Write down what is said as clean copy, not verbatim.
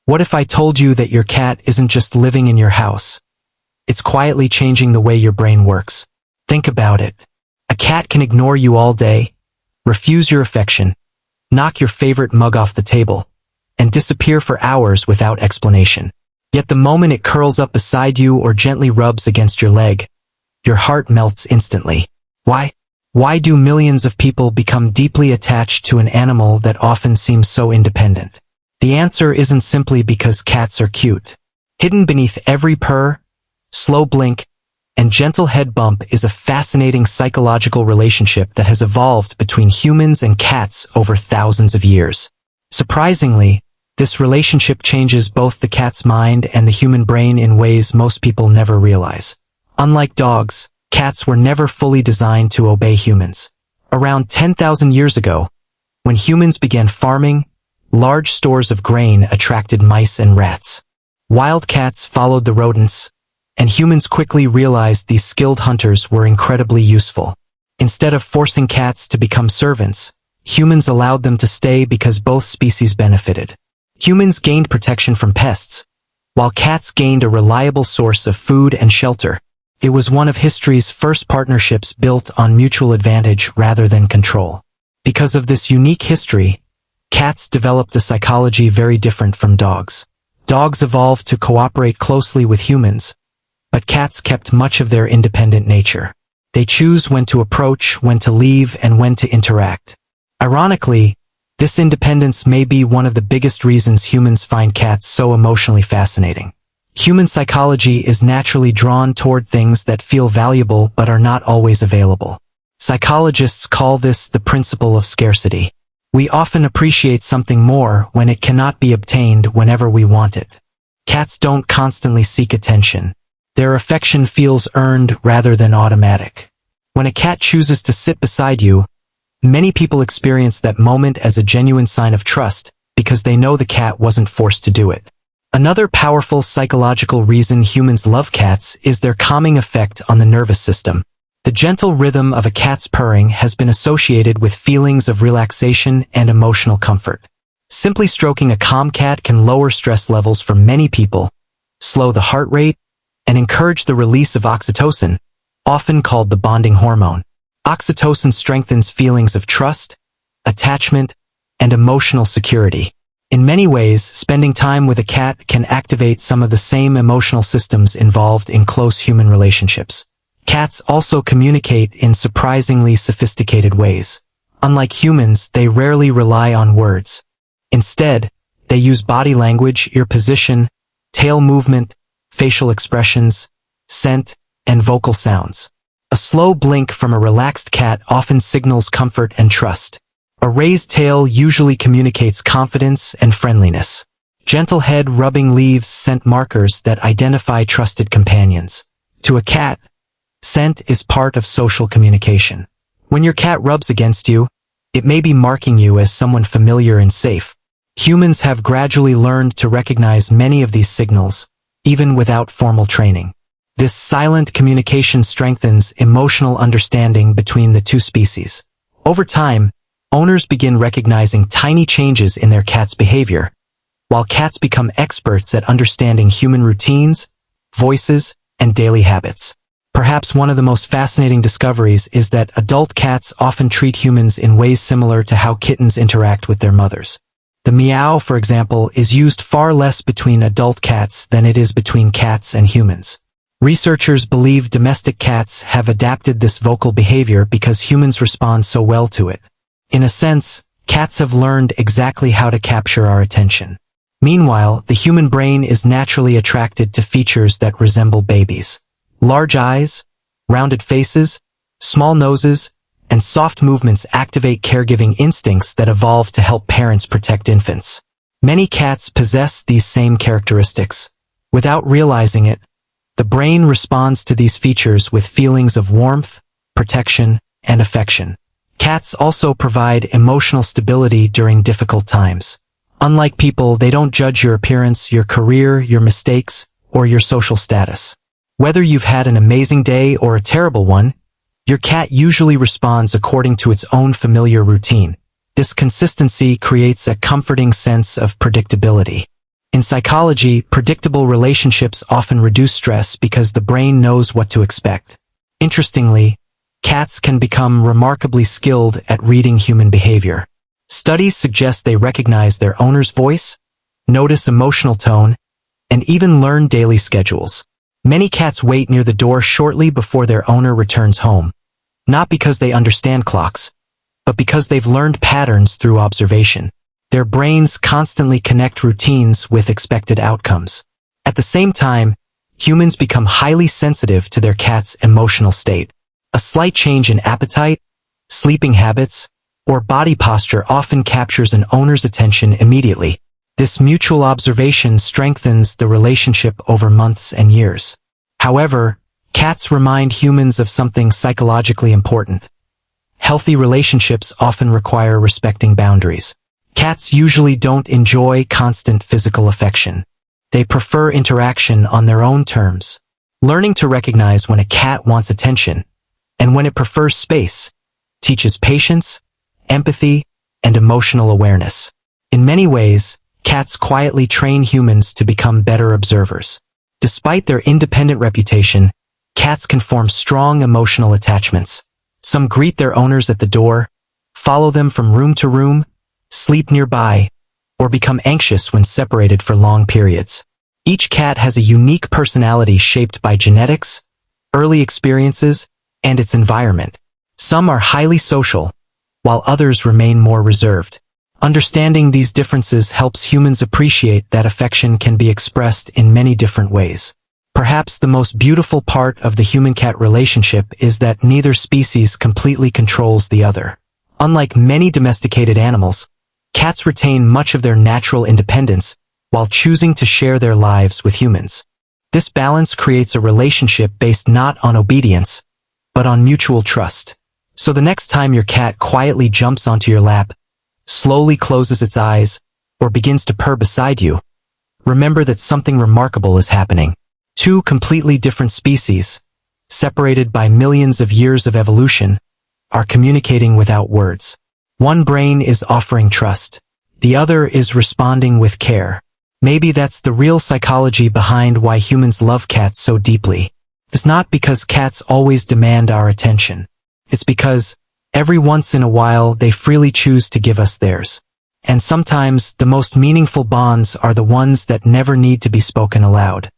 What if I told you that your cat isn't just living in your house? It's quietly changing the way your brain works. Think about it. A cat can ignore you all day, refuse your affection, knock your favorite mug off the table, and disappear for hours without explanation. Yet the moment it curls up beside you or gently rubs against your leg, your heart melts instantly. Why? Why do millions of people become deeply attached to an animal that often seems so independent? The answer isn't simply because cats are cute. Hidden beneath every purr, slow blink, and gentle head bump is a fascinating psychological relationship that has evolved between humans and cats over thousands of years. Surprisingly, this relationship changes both the cat's mind and the human brain in ways most people never realize. Unlike dogs, cats were never fully designed to obey humans. Around 10,000 years ago, when humans began farming, large stores of grain attracted mice and rats. Wild cats followed the rodents, and humans quickly realized these skilled hunters were incredibly useful. Instead of forcing cats to become servants, humans allowed them to stay because both species benefited. Humans gained protection from pests, while cats gained a reliable source of food and shelter. It was one of history's first partnerships built on mutual advantage rather than control. Because of this unique history, cats developed a psychology very different from dogs. Dogs evolved to cooperate closely with humans, but cats kept much of their independent nature. They choose when to approach, when to leave, and when to interact. Ironically, this independence may be one of the biggest reasons humans find cats so emotionally fascinating. Human psychology is naturally drawn toward things that feel valuable but are not always available. Psychologists call this the principle of scarcity. We often appreciate something more when it cannot be obtained whenever we want it. Cats don't constantly seek attention. Their affection feels earned rather than automatic. When a cat chooses to sit beside you, many people experience that moment as a genuine sign of trust because they know the cat wasn't forced to do it. Another powerful psychological reason humans love cats is their calming effect on the nervous system. The gentle rhythm of a cat's purring has been associated with feelings of relaxation and emotional comfort. Simply stroking a calm cat can lower stress levels for many people, slow the heart rate, and encourage the release of oxytocin, often called the bonding hormone. Oxytocin strengthens feelings of trust, attachment, and emotional security. In many ways, spending time with a cat can activate some of the same emotional systems involved in close human relationships. Cats also communicate in surprisingly sophisticated ways. Unlike humans, they rarely rely on words. Instead, they use body language, ear position, tail movement, facial expressions, scent, and vocal sounds. A slow blink from a relaxed cat often signals comfort and trust. A raised tail usually communicates confidence and friendliness. Gentle head rubbing leaves scent markers that identify trusted companions. To a cat, scent is part of social communication. When your cat rubs against you, it may be marking you as someone familiar and safe. Humans have gradually learned to recognize many of these signals, even without formal training. This silent communication strengthens emotional understanding between the two species. Over time, owners begin recognizing tiny changes in their cat's behavior, while cats become experts at understanding human routines, voices, and daily habits. Perhaps one of the most fascinating discoveries is that adult cats often treat humans in ways similar to how kittens interact with their mothers. The meow, for example, is used far less between adult cats than it is between cats and humans. Researchers believe domestic cats have adapted this vocal behavior because humans respond so well to it. In a sense, cats have learned exactly how to capture our attention. Meanwhile, the human brain is naturally attracted to features that resemble babies. Large eyes, rounded faces, small noses, and soft movements activate caregiving instincts that evolve to help parents protect infants. Many cats possess these same characteristics. Without realizing it, the brain responds to these features with feelings of warmth, protection, and affection. Cats also provide emotional stability during difficult times. Unlike people, they don't judge your appearance, your career, your mistakes, or your social status. Whether you've had an amazing day or a terrible one, your cat usually responds according to its own familiar routine. This consistency creates a comforting sense of predictability. In psychology, predictable relationships often reduce stress because the brain knows what to expect. Interestingly, cats can become remarkably skilled at reading human behavior. Studies suggest they recognize their owner's voice, notice emotional tone, and even learn daily schedules. Many cats wait near the door shortly before their owner returns home, not because they understand clocks, but because they've learned patterns through observation. Their brains constantly connect routines with expected outcomes. At the same time, humans become highly sensitive to their cat's emotional state. A slight change in appetite, sleeping habits, or body posture often captures an owner's attention immediately. This mutual observation strengthens the relationship over months and years. However, cats remind humans of something psychologically important. Healthy relationships often require respecting boundaries. Cats usually don't enjoy constant physical affection. They prefer interaction on their own terms. Learning to recognize when a cat wants attention and when it prefers space teaches patience, empathy, and emotional awareness. In many ways, cats quietly train humans to become better observers. Despite their independent reputation, cats can form strong emotional attachments. Some greet their owners at the door, follow them from room to room, sleep nearby, or become anxious when separated for long periods. Each cat has a unique personality shaped by genetics, early experiences, and its environment. Some are highly social, while others remain more reserved. Understanding these differences helps humans appreciate that affection can be expressed in many different ways. Perhaps the most beautiful part of the human-cat relationship is that neither species completely controls the other. Unlike many domesticated animals, cats retain much of their natural independence while choosing to share their lives with humans. This balance creates a relationship based not on obedience, but on mutual trust. So the next time your cat quietly jumps onto your lap, slowly closes its eyes, or begins to purr beside you, remember that something remarkable is happening. Two completely different species, separated by millions of years of evolution, are communicating without words. One brain is offering trust. The other is responding with care. Maybe that's the real psychology behind why humans love cats so deeply. It's not because cats always demand our attention. It's because, every once in a while, they freely choose to give us theirs. And sometimes, the most meaningful bonds are the ones that never need to be spoken aloud.